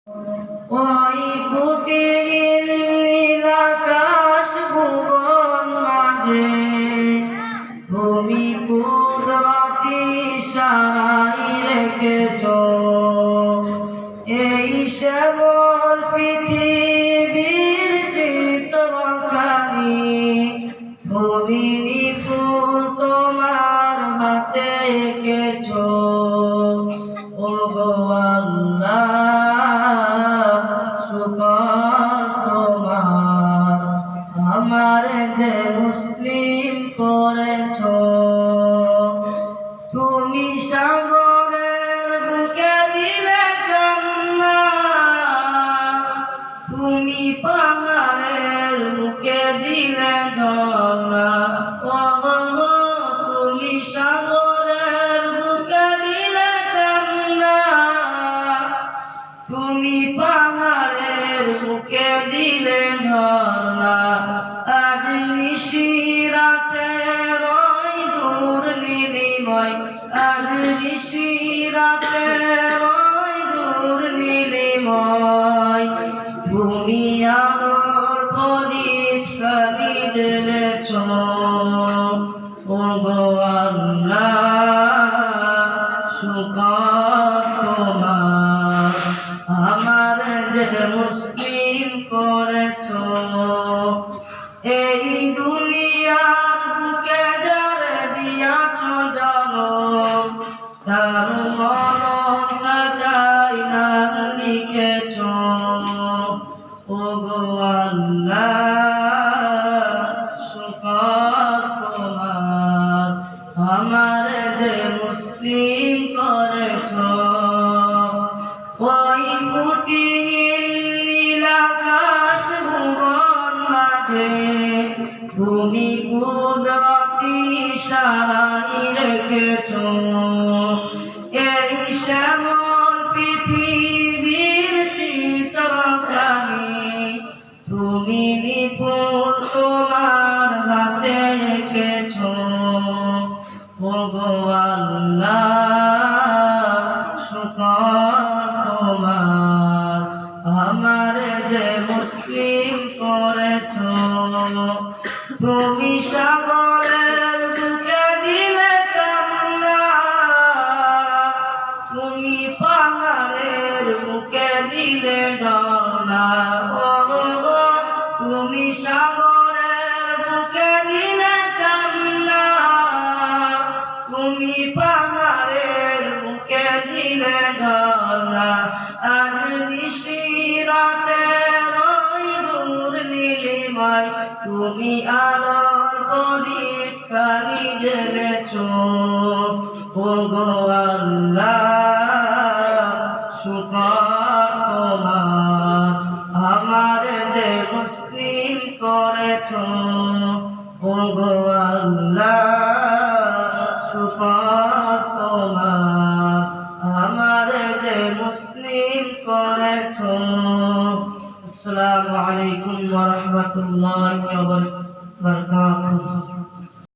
ওই কুটির নীল আকাশ ভুবন মাঝে তুমি কুদরতি ইশারায় রেখেছ এই শ্যামল পৃথিবীর চিত্রখানি তুমি নিপুণ তোমার হাতে এঁকেছ ও গো আল্লাহ শুকর তোমার আমার যে মুসলিম করেছ তুমি সাগরের বুকে দিলে কান্না তুমি পাহাড়ের বুকে দিলে ঝর্ণা তুমি সাগরের বুকে দিলে কান্না তুমি পাহাড়ের বুকে দিলে ঝর্ণা আজ নিশিরাতে রয় দূর নীলিময় আজ নিশিরাতে রয় দূর নীলিময় তুমি আলোর প্রদীপ কালি জ্বেলেছ ও গো আল্লাহ শুকর তোমার আমার যে মুসলিম করেছ এই দুনিয়ার বুকে যারে দিয়াছ জনম তার মরণ খাতায় নাম লিখেছ ও গো আল্লাহ শুকর তোমার আমার যে মুসলিম করেছ ওই কুটির নীল আকাশ ভুবন মাঝে তুমি কুদরতি ইশারায় রেখেছ এই শ্যামল পৃথিবীর চিত্রখানি তুমি নিপুণ তোমার হাতে এঁকেছ ও গো আল্লাহ শুকর তোমার আমার যে মুসলিম করেছ তুমি সাগরের বুকে দিলে কান্না তুমি পাহাড়ের বুকে দিলে ঝর্ণা তুমি সাগরের বুকে দিলে কান্না তুমি পাহাড়ের বুকে দিলে ঝর্ণা আজ নিশিরাতে রয় দূর নীলিময় তুমি আলোর প্রদীপ কালি জ্বেলেছ ও গো আল্লাহ শুকর তোমার আমার যে মুসলিম করেছ ও গো আল্লাহ শুকর তোমার আমার যে মুসলিম করেছ। আসসালামু আলাইকুম ওয়া রাহমাতুল্লাহি ওয়া বারাকাতুহু।